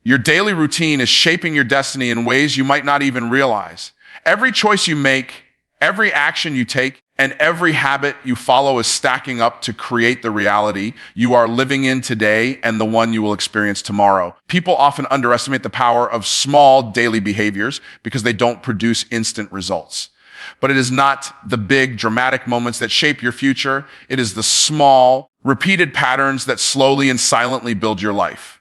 Your daily routine is shaping your destiny in ways you might not even realize. Every choice you make, every action you take, and every habit you follow is stacking up to create the reality you are living in today and the one you will experience tomorrow. People often underestimate the power of small daily behaviors because they don't produce instant results. But it is not the big dramatic moments that shape your future. It is the small, repeated patterns that slowly and silently build your life.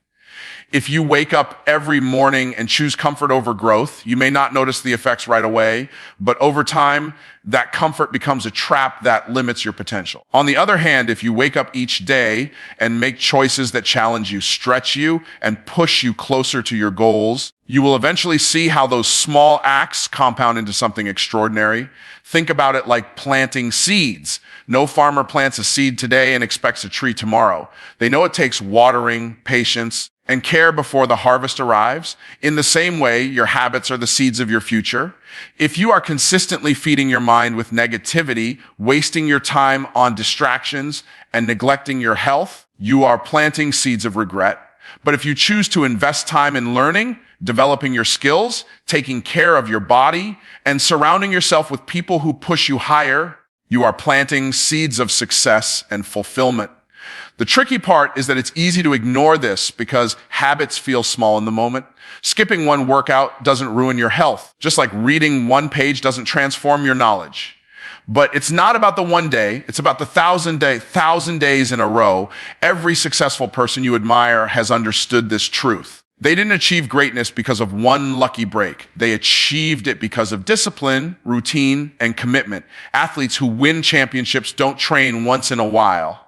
If you wake up every morning and choose comfort over growth, you may not notice the effects right away, but over time, that comfort becomes a trap that limits your potential. On the other hand, if you wake up each day and make choices that challenge you, stretch you, and push you closer to your goals, you will eventually see how those small acts compound into something extraordinary. Think about it like planting seeds. No farmer plants a seed today and expects a tree tomorrow. They know it takes watering, patience, and care before the harvest arrives. In the same way, your habits are the seeds of your future. If you are consistently feeding your mind with negativity, wasting your time on distractions, and neglecting your health, you are planting seeds of regret. But if you choose to invest time in learning, developing your skills, taking care of your body, and surrounding yourself with people who push you higher, you are planting seeds of success and fulfillment. The tricky part is that it's easy to ignore this because habits feel small in the moment. Skipping one workout doesn't ruin your health, just like reading one page doesn't transform your knowledge. But it's not about the one day, it's about the 1,000 days in a row. Every successful person you admire has understood this truth. They didn't achieve greatness because of one lucky break. They achieved it because of discipline, routine, and commitment. Athletes who win championships don't train once in a while.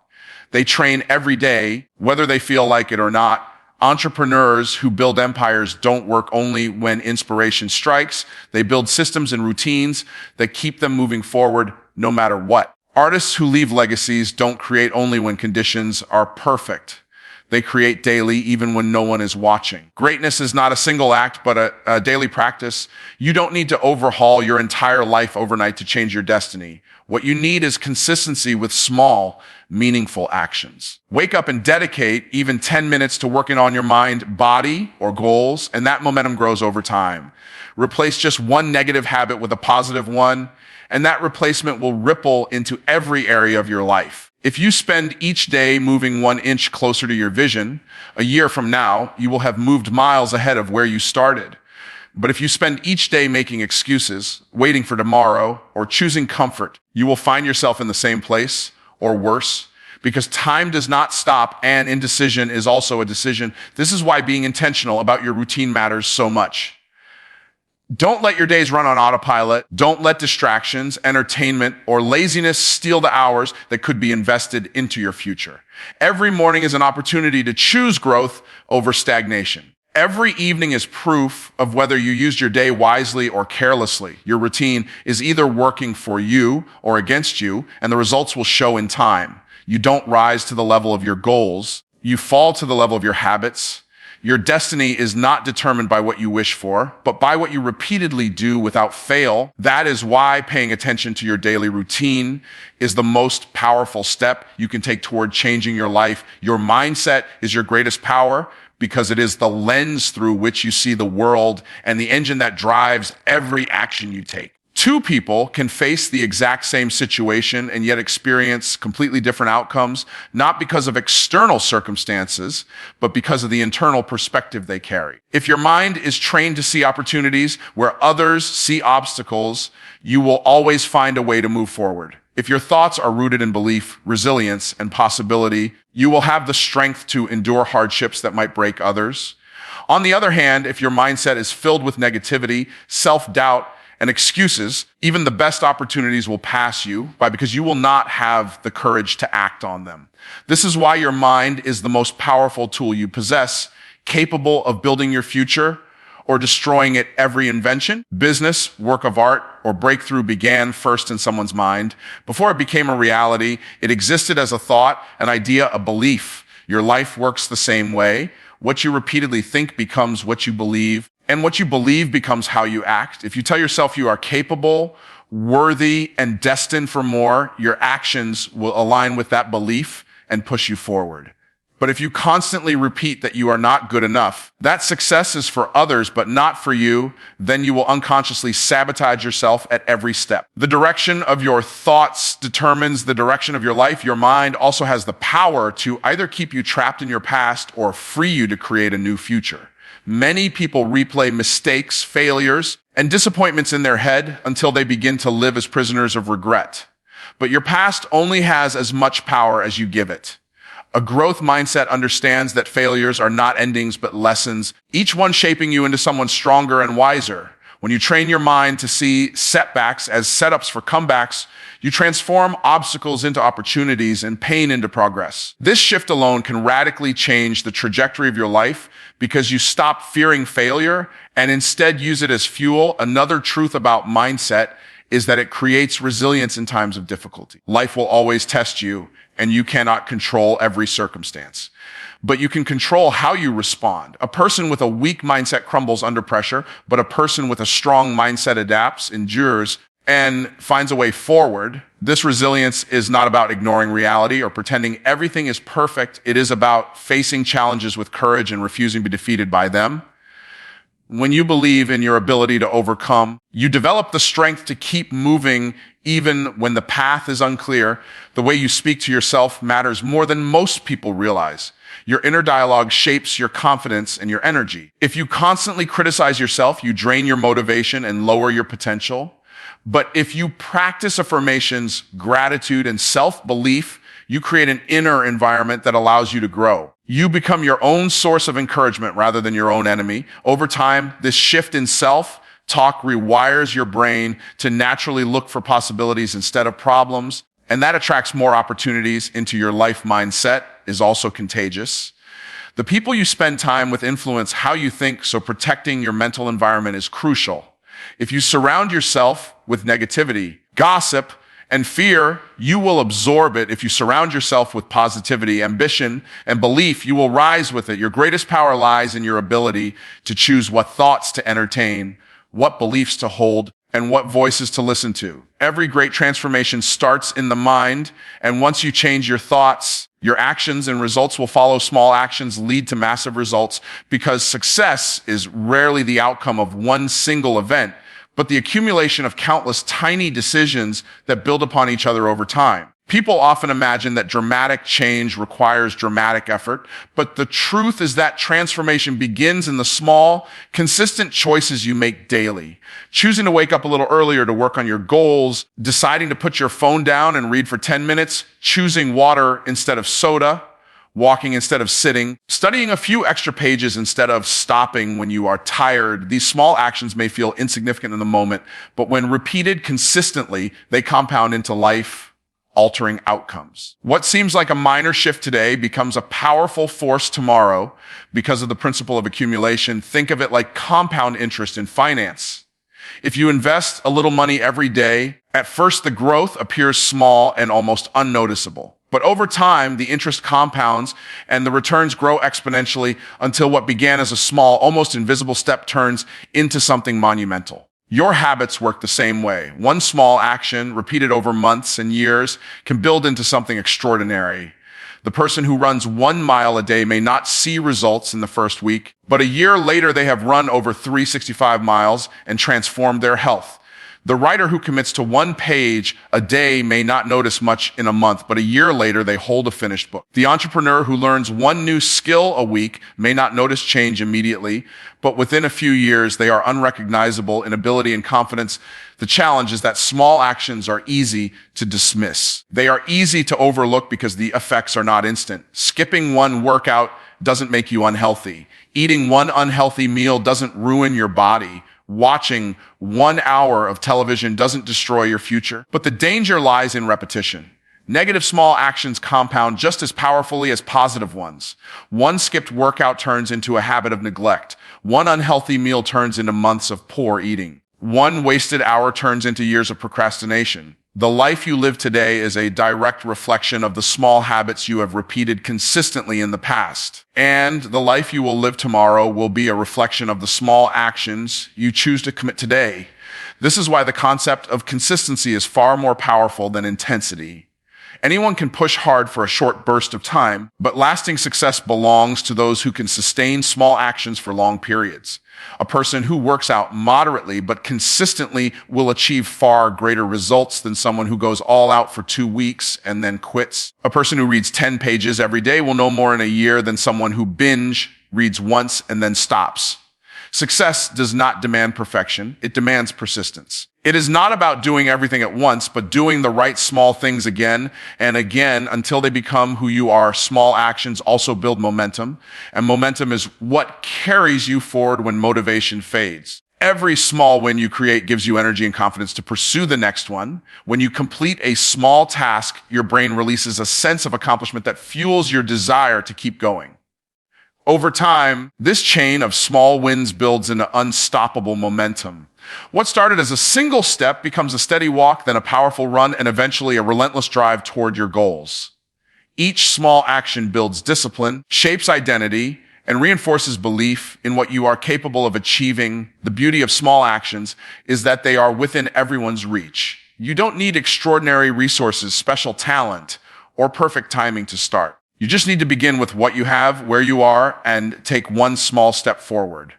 They train every day, whether they feel like it or not. Entrepreneurs who build empires don't work only when inspiration strikes. They build systems and routines that keep them moving forward no matter what. Artists who leave legacies don't create only when conditions are perfect. They create daily, even when no one is watching. Greatness is not a single act, but a daily practice. You don't need to overhaul your entire life overnight to change your destiny. What you need is consistency with small, meaningful actions. Wake up and dedicate even 10 minutes to working on your mind, body, or goals, and that momentum grows over time. Replace just one negative habit with a positive one, and that replacement will ripple into every area of your life. If you spend each day moving 1 inch closer to your vision, a year from now, you will have moved miles ahead of where you started. But if you spend each day making excuses, waiting for tomorrow, or choosing comfort, you will find yourself in the same place, or worse, because time does not stop and indecision is also a decision. This is why being intentional about your routine matters so much. Don't let your days run on autopilot. Don't let distractions, entertainment, or laziness steal the hours that could be invested into your future. Every morning is an opportunity to choose growth over stagnation. Every evening is proof of whether you used your day wisely or carelessly. Your routine is either working for you or against you, and the results will show in time. You don't rise to the level of your goals. You fall to the level of your habits. Your destiny is not determined by what you wish for, but by what you repeatedly do without fail. That is why paying attention to your daily routine is the most powerful step you can take toward changing your life. Your mindset is your greatest power because it is the lens through which you see the world and the engine that drives every action you take. Two people can face the exact same situation and yet experience completely different outcomes, not because of external circumstances, but because of the internal perspective they carry. If your mind is trained to see opportunities where others see obstacles, you will always find a way to move forward. If your thoughts are rooted in belief, resilience, and possibility, you will have the strength to endure hardships that might break others. On the other hand, if your mindset is filled with negativity, self-doubt, and excuses, even the best opportunities will pass you by because you will not have the courage to act on them. This is why your mind is the most powerful tool you possess, capable of building your future or destroying it. Every invention, business, work of art, or breakthrough began first in someone's mind. Before it became a reality, it existed as a thought, an idea, a belief. Your life works the same way. What you repeatedly think becomes what you believe, and what you believe becomes how you act. If you tell yourself you are capable, worthy, and destined for more, your actions will align with that belief and push you forward. But if you constantly repeat that you are not good enough, that success is for others but not for you, then you will unconsciously sabotage yourself at every step. The direction of your thoughts determines the direction of your life. Your mind also has the power to either keep you trapped in your past or free you to create a new future. Many people replay mistakes, failures, and disappointments in their head until they begin to live as prisoners of regret. But your past only has as much power as you give it. A growth mindset understands that failures are not endings but lessons, each one shaping you into someone stronger and wiser. When you train your mind to see setbacks as setups for comebacks, you transform obstacles into opportunities and pain into progress. This shift alone can radically change the trajectory of your life because you stop fearing failure and instead use it as fuel. Another truth about mindset is that it creates resilience in times of difficulty. Life will always test you, and you cannot control every circumstance. But you can control how you respond. A person with a weak mindset crumbles under pressure, but a person with a strong mindset adapts, endures, and finds a way forward. This resilience is not about ignoring reality or pretending everything is perfect. It is about facing challenges with courage and refusing to be defeated by them. When you believe in your ability to overcome, you develop the strength to keep moving even when the path is unclear. The way you speak to yourself matters more than most people realize. Your inner dialogue shapes your confidence and your energy. If you constantly criticize yourself, you drain your motivation and lower your potential. But if you practice affirmations, gratitude, and self-belief, you create an inner environment that allows you to grow. You become your own source of encouragement rather than your own enemy. Over time, this shift in self-talk rewires your brain to naturally look for possibilities instead of problems, and that attracts more opportunities into your life. Mindset is also contagious. The people you spend time with influence how you think, so protecting your mental environment is crucial. If you surround yourself with negativity, gossip, and fear, you will absorb it. If you surround yourself with positivity, ambition, and belief, you will rise with it. Your greatest power lies in your ability to choose what thoughts to entertain, what beliefs to hold, and what voices to listen to. Every great transformation starts in the mind, and once you change your thoughts, your actions and results will follow. Small actions lead to massive results because success is rarely the outcome of one single event, but the accumulation of countless tiny decisions that build upon each other over time. People often imagine that dramatic change requires dramatic effort, but the truth is that transformation begins in the small, consistent choices you make daily. Choosing to wake up a little earlier to work on your goals, deciding to put your phone down and read for 10 minutes, choosing water instead of soda, walking instead of sitting, studying a few extra pages instead of stopping when you are tired. These small actions may feel insignificant in the moment, but when repeated consistently, they compound into life-altering outcomes. What seems like a minor shift today becomes a powerful force tomorrow because of the principle of accumulation. Think of it like compound interest in finance. If you invest a little money every day, at first the growth appears small and almost unnoticeable. But over time, the interest compounds and the returns grow exponentially until what began as a small, almost invisible step turns into something monumental. Your habits work the same way. One small action, repeated over months and years, can build into something extraordinary. The person who runs 1 mile a day may not see results in the first week, but a year later they have run over 365 miles and transformed their health. The writer who commits to 1 page a day may not notice much in a month, but a year later they hold a finished book. The entrepreneur who learns 1 new skill a week may not notice change immediately, but within a few years they are unrecognizable in ability and confidence. The challenge is that small actions are easy to dismiss. They are easy to overlook because the effects are not instant. Skipping 1 workout doesn't make you unhealthy. Eating 1 unhealthy meal doesn't ruin your body. Watching 1 hour of television doesn't destroy your future, but the danger lies in repetition. Negative small actions compound just as powerfully as positive ones. 1 skipped workout turns into a habit of neglect. 1 unhealthy meal turns into months of poor eating. 1 wasted hour turns into years of procrastination. The life you live today is a direct reflection of the small habits you have repeated consistently in the past. And the life you will live tomorrow will be a reflection of the small actions you choose to commit today. This is why the concept of consistency is far more powerful than intensity. Anyone can push hard for a short burst of time, but lasting success belongs to those who can sustain small actions for long periods. A person who works out moderately but consistently will achieve far greater results than someone who goes all out for 2 weeks and then quits. A person who reads 10 pages every day will know more in a year than someone who binge reads once and then stops. Success does not demand perfection. It demands persistence. It is not about doing everything at once, but doing the right small things again and again until they become who you are. Small actions also build momentum, and momentum is what carries you forward when motivation fades. Every small win you create gives you energy and confidence to pursue the next one. When you complete a small task, your brain releases a sense of accomplishment that fuels your desire to keep going. Over time, this chain of small wins builds into unstoppable momentum. What started as a single step becomes a steady walk, then a powerful run, and eventually a relentless drive toward your goals. Each small action builds discipline, shapes identity, and reinforces belief in what you are capable of achieving. The beauty of small actions is that they are within everyone's reach. You don't need extraordinary resources, special talent, or perfect timing to start. You just need to begin with what you have, where you are, and take one small step forward.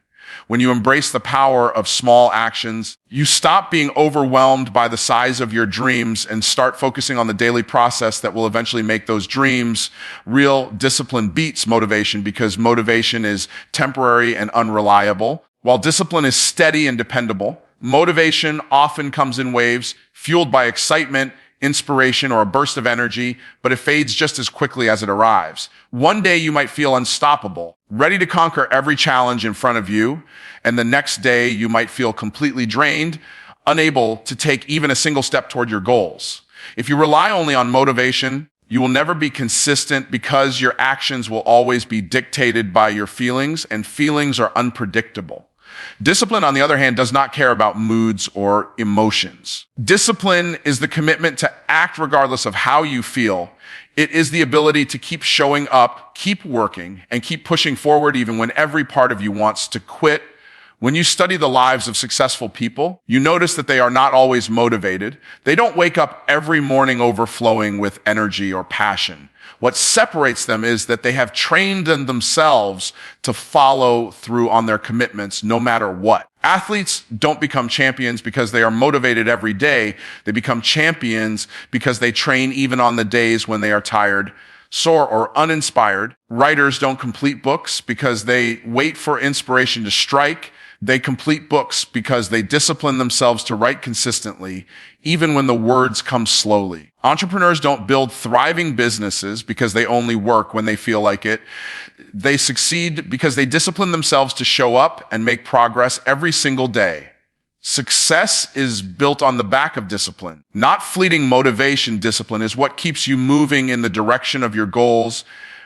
When you embrace the power of small actions, you stop being overwhelmed by the size of your dreams and start focusing on the daily process that will eventually make those dreams real. Discipline beats motivation because motivation is temporary and unreliable, while discipline is steady and dependable. Motivation often comes in waves, fueled by excitement, inspiration, or a burst of energy, but it fades just as quickly as it arrives. One day you might feel unstoppable, ready to conquer every challenge in front of you, and the next day you might feel completely drained, unable to take even a single step toward your goals. If you rely only on motivation, you will never be consistent because your actions will always be dictated by your feelings, and feelings are unpredictable. Discipline, on the other hand, does not care about moods or emotions. Discipline is the commitment to act regardless of how you feel. It is the ability to keep showing up, keep working, and keep pushing forward even when every part of you wants to quit. When you study the lives of successful people, you notice that they are not always motivated. They don't wake up every morning overflowing with energy or passion. What separates them is that they have trained themselves to follow through on their commitments no matter what. Athletes don't become champions because they are motivated every day. They become champions because they train even on the days when they are tired, sore, or uninspired. Writers don't complete books because they wait for inspiration to strike. They complete books because they discipline themselves to write consistently, even when the words come slowly. Entrepreneurs don't build thriving businesses because they only work when they feel like it. They succeed because they discipline themselves to show up and make progress every single day. Success is built on the back of discipline, not fleeting motivation. Discipline is what keeps you moving in the direction of your goals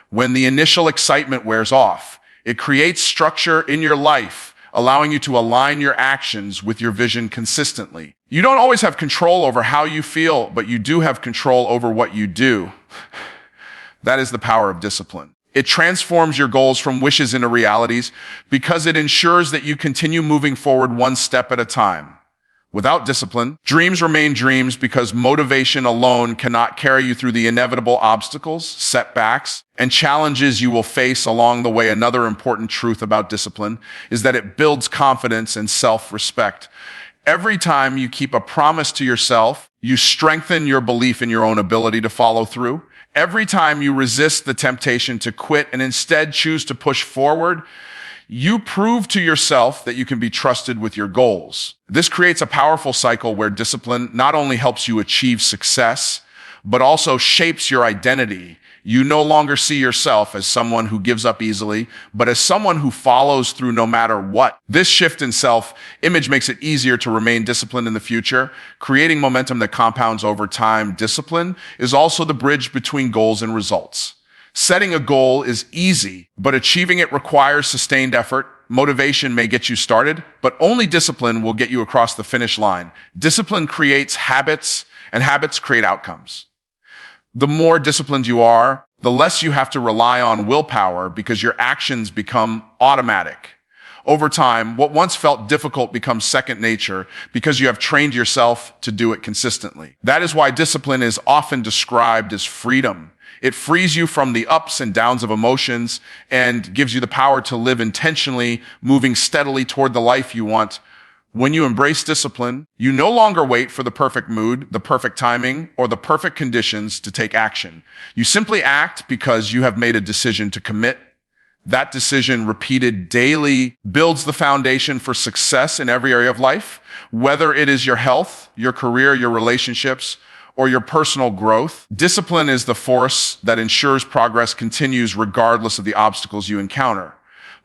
when the initial excitement wears off. It creates structure in your life, allowing you to align your actions with your vision consistently. You don't always have control over how you feel, but you do have control over what you do. That is the power of discipline. It transforms your goals from wishes into realities because it ensures that you continue moving forward one step at a time. Without discipline, dreams remain dreams because motivation alone cannot carry you through the inevitable obstacles, setbacks, and challenges you will face along the way. Another important truth about discipline is that it builds confidence and self-respect. Every time you keep a promise to yourself, you strengthen your belief in your own ability to follow through. Every time you resist the temptation to quit and instead choose to push forward, you prove to yourself that you can be trusted with your goals. This creates a powerful cycle where discipline not only helps you achieve success, but also shapes your identity. You no longer see yourself as someone who gives up easily, but as someone who follows through no matter what. This shift in self-image makes it easier to remain disciplined in the future, creating momentum that compounds over time. Discipline is also the bridge between goals and results. Setting a goal is easy, but achieving it requires sustained effort. Motivation may get you started, but only discipline will get you across the finish line. Discipline creates habits, and habits create outcomes. The more disciplined you are, the less you have to rely on willpower because your actions become automatic. Over time, what once felt difficult becomes second nature because you have trained yourself to do it consistently. That is why discipline is often described as freedom. It frees you from the ups and downs of emotions and gives you the power to live intentionally, moving steadily toward the life you want. When you embrace discipline, you no longer wait for the perfect mood, the perfect timing, or the perfect conditions to take action. You simply act because you have made a decision to commit. That decision, repeated daily, builds the foundation for success in every area of life, whether it is your health, your career, your relationships, or your personal growth. Discipline is the force that ensures progress continues regardless of the obstacles you encounter.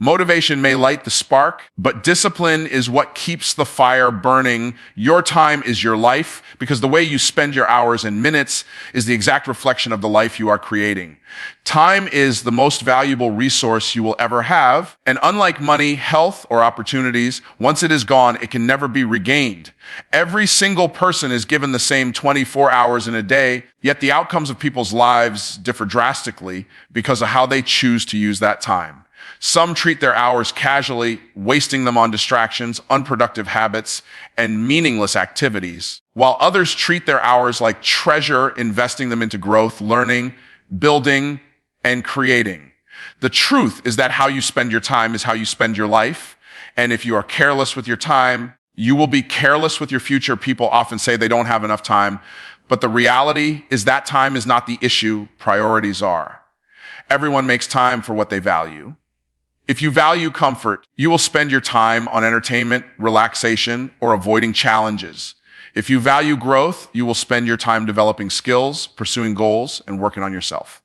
Motivation may light the spark, but discipline is what keeps the fire burning. Your time is your life because the way you spend your hours and minutes is the exact reflection of the life you are creating. Time is the most valuable resource you will ever have, and unlike money, health, or opportunities, once it is gone, it can never be regained. Every single person is given the same 24 hours in a day, yet the outcomes of people's lives differ drastically because of how they choose to use that time. Some treat their hours casually, wasting them on distractions, unproductive habits, and meaningless activities, while others treat their hours like treasure, investing them into growth, learning, building, and creating. The truth is that how you spend your time is how you spend your life. And if you are careless with your time, you will be careless with your future. People often say they don't have enough time, but the reality is that time is not the issue, priorities are. Everyone makes time for what they value. If you value comfort, you will spend your time on entertainment, relaxation, or avoiding challenges. If you value growth, you will spend your time developing skills, pursuing goals, and working on yourself.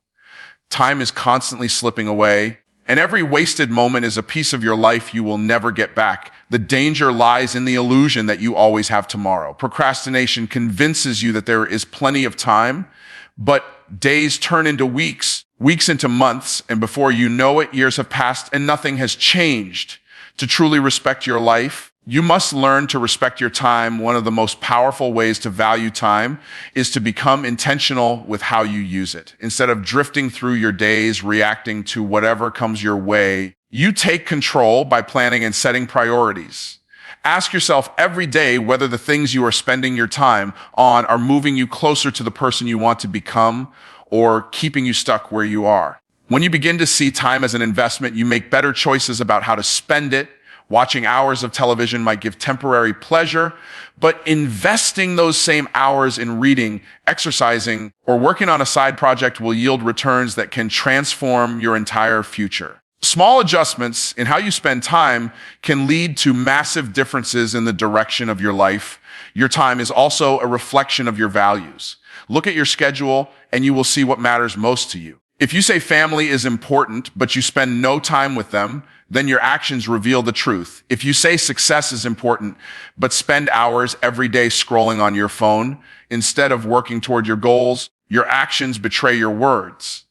Time is constantly slipping away, and every wasted moment is a piece of your life you will never get back. The danger lies in the illusion that you always have tomorrow. Procrastination convinces you that there is plenty of time, but days turn into weeks, weeks into months, and before you know it, years have passed and nothing has changed. To truly respect your life, you must learn to respect your time. One of the most powerful ways to value time is to become intentional with how you use it. Instead of drifting through your days, reacting to whatever comes your way, you take control by planning and setting priorities. Ask yourself every day whether the things you are spending your time on are moving you closer to the person you want to become or keeping you stuck where you are. When you begin to see time as an investment, you make better choices about how to spend it. Watching hours of television might give temporary pleasure, but investing those same hours in reading, exercising, or working on a side project will yield returns that can transform your entire future. Small adjustments in how you spend time can lead to massive differences in the direction of your life. Your time is also a reflection of your values. Look at your schedule and you will see what matters most to you. If you say family is important, but you spend no time with them, then your actions reveal the truth. If you say success is important, but spend hours every day scrolling on your phone instead of working toward your goals, your actions betray your words.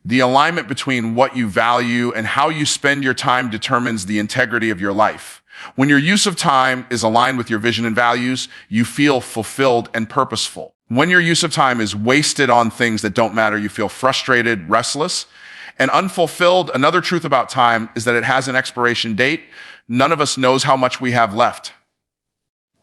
The alignment between what you value and how you spend your time determines the integrity of your life. When your use of time is aligned with your vision and values, you feel fulfilled and purposeful. When your use of time is wasted on things that don't matter, you feel frustrated, restless, and unfulfilled. Another truth about time is that it has an expiration date. None of us knows how much we have left.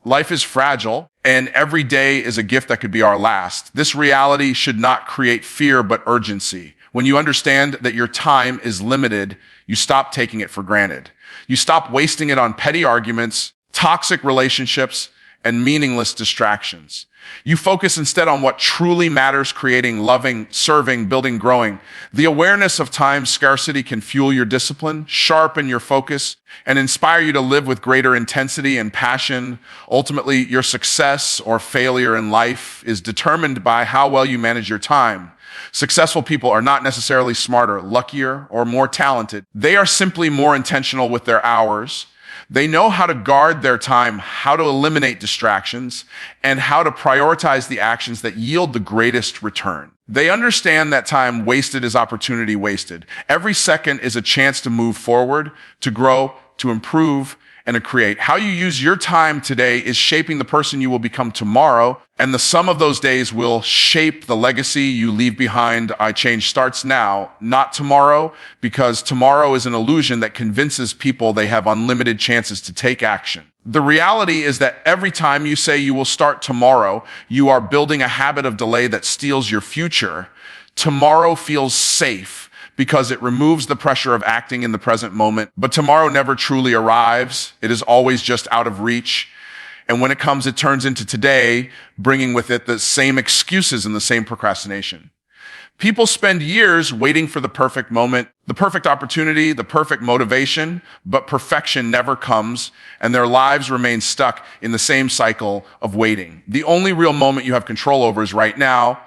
Life is fragile, and every day is a gift that could be our last. This reality should not create fear, but urgency. When you understand that your time is limited, you stop taking it for granted. You stop wasting it on petty arguments, toxic relationships, and meaningless distractions. You focus instead on what truly matters, creating, loving, serving, building, growing. The awareness of time scarcity can fuel your discipline, sharpen your focus, and inspire you to live with greater intensity and passion. Ultimately, your success or failure in life is determined by how well you manage your time. Successful people are not necessarily smarter, luckier, or more talented. They are simply more intentional with their hours. They know how to guard their time, how to eliminate distractions, and how to prioritize the actions that yield the greatest return. They understand that time wasted is opportunity wasted. Every second is a chance to move forward, to grow, to improve, and to create. How you use your time today is shaping the person you will become tomorrow, and the sum of those days will shape the legacy you leave behind. Change starts now, not tomorrow, because tomorrow is an illusion that convinces people they have unlimited chances to take action. The reality is that every time you say you will start tomorrow, you are building a habit of delay that steals your future. Tomorrow feels safe because it removes the pressure of acting in the present moment. But tomorrow never truly arrives. It is always just out of reach. And when it comes, it turns into today, bringing with it the same excuses and the same procrastination. People spend years waiting for the perfect moment, the perfect opportunity, the perfect motivation, but perfection never comes, and their lives remain stuck in the same cycle of waiting. The only real moment you have control over is right now.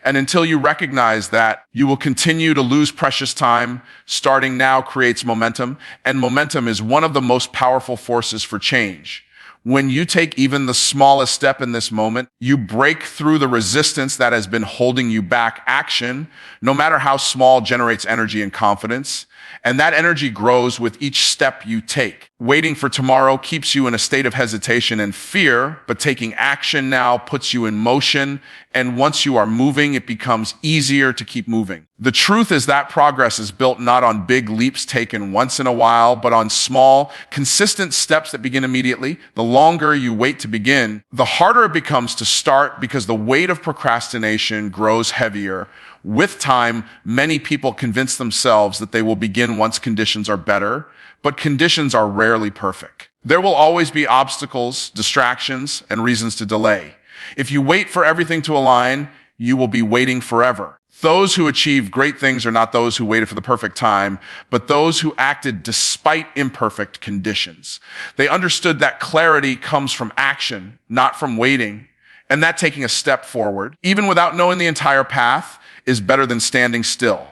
And until you recognize that, you will continue to lose precious time. Starting now creates momentum, and momentum is one of the most powerful forces for change. When you take even the smallest step in this moment, you break through the resistance that has been holding you back. Action, no matter how small, generates energy and confidence. And that energy grows with each step you take. Waiting for tomorrow keeps you in a state of hesitation and fear, but taking action now puts you in motion. And once you are moving, it becomes easier to keep moving. The truth is that progress is built not on big leaps taken once in a while, but on small, consistent steps that begin immediately. The longer you wait to begin, the harder it becomes to start because the weight of procrastination grows heavier. With time, many people convince themselves that they will begin once conditions are better, but conditions are rarely perfect. There will always be obstacles, distractions, and reasons to delay. If you wait for everything to align, you will be waiting forever. Those who achieve great things are not those who waited for the perfect time, but those who acted despite imperfect conditions. They understood that clarity comes from action, not from waiting, and that taking a step forward, even without knowing the entire path, is better than standing still.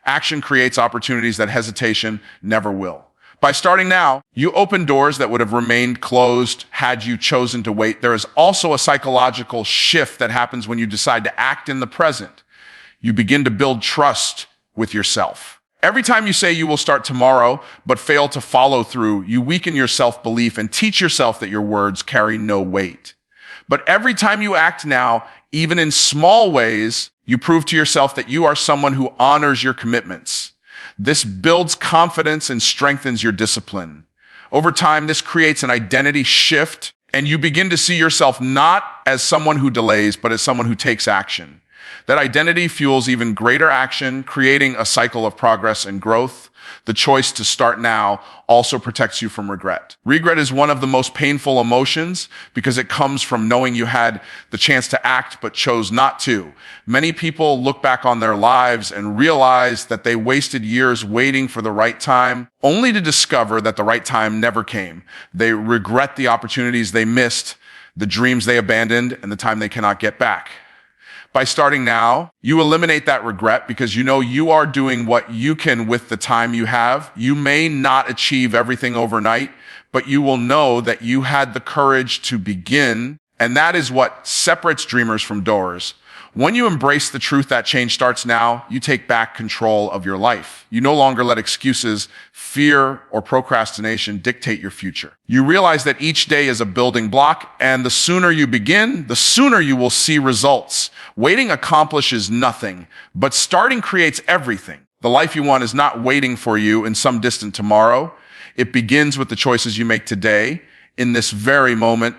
Action creates opportunities that hesitation never will. By starting now, you open doors that would have remained closed had you chosen to wait. There is also a psychological shift that happens when you decide to act in the present. You begin to build trust with yourself. Every time you say you will start tomorrow, but fail to follow through, you weaken your self-belief and teach yourself that your words carry no weight. But every time you act now, even in small ways, you prove to yourself that you are someone who honors your commitments. This builds confidence and strengthens your discipline. Over time, this creates an identity shift, and you begin to see yourself not as someone who delays, but as someone who takes action. That identity fuels even greater action, creating a cycle of progress and growth. The choice to start now also protects you from regret. Regret is one of the most painful emotions because it comes from knowing you had the chance to act but chose not to. Many people look back on their lives and realize that they wasted years waiting for the right time, only to discover that the right time never came. They regret the opportunities they missed, the dreams they abandoned, and the time they cannot get back. By starting now, you eliminate that regret because you know you are doing what you can with the time you have. You may not achieve everything overnight, but you will know that you had the courage to begin, and that is what separates dreamers from doers. When you embrace the truth that change starts now, you take back control of your life. You no longer let excuses, fear, or procrastination dictate your future. You realize that each day is a building block, and the sooner you begin, the sooner you will see results. Waiting accomplishes nothing, but starting creates everything. The life you want is not waiting for you in some distant tomorrow. It begins with the choices you make today, in this very moment.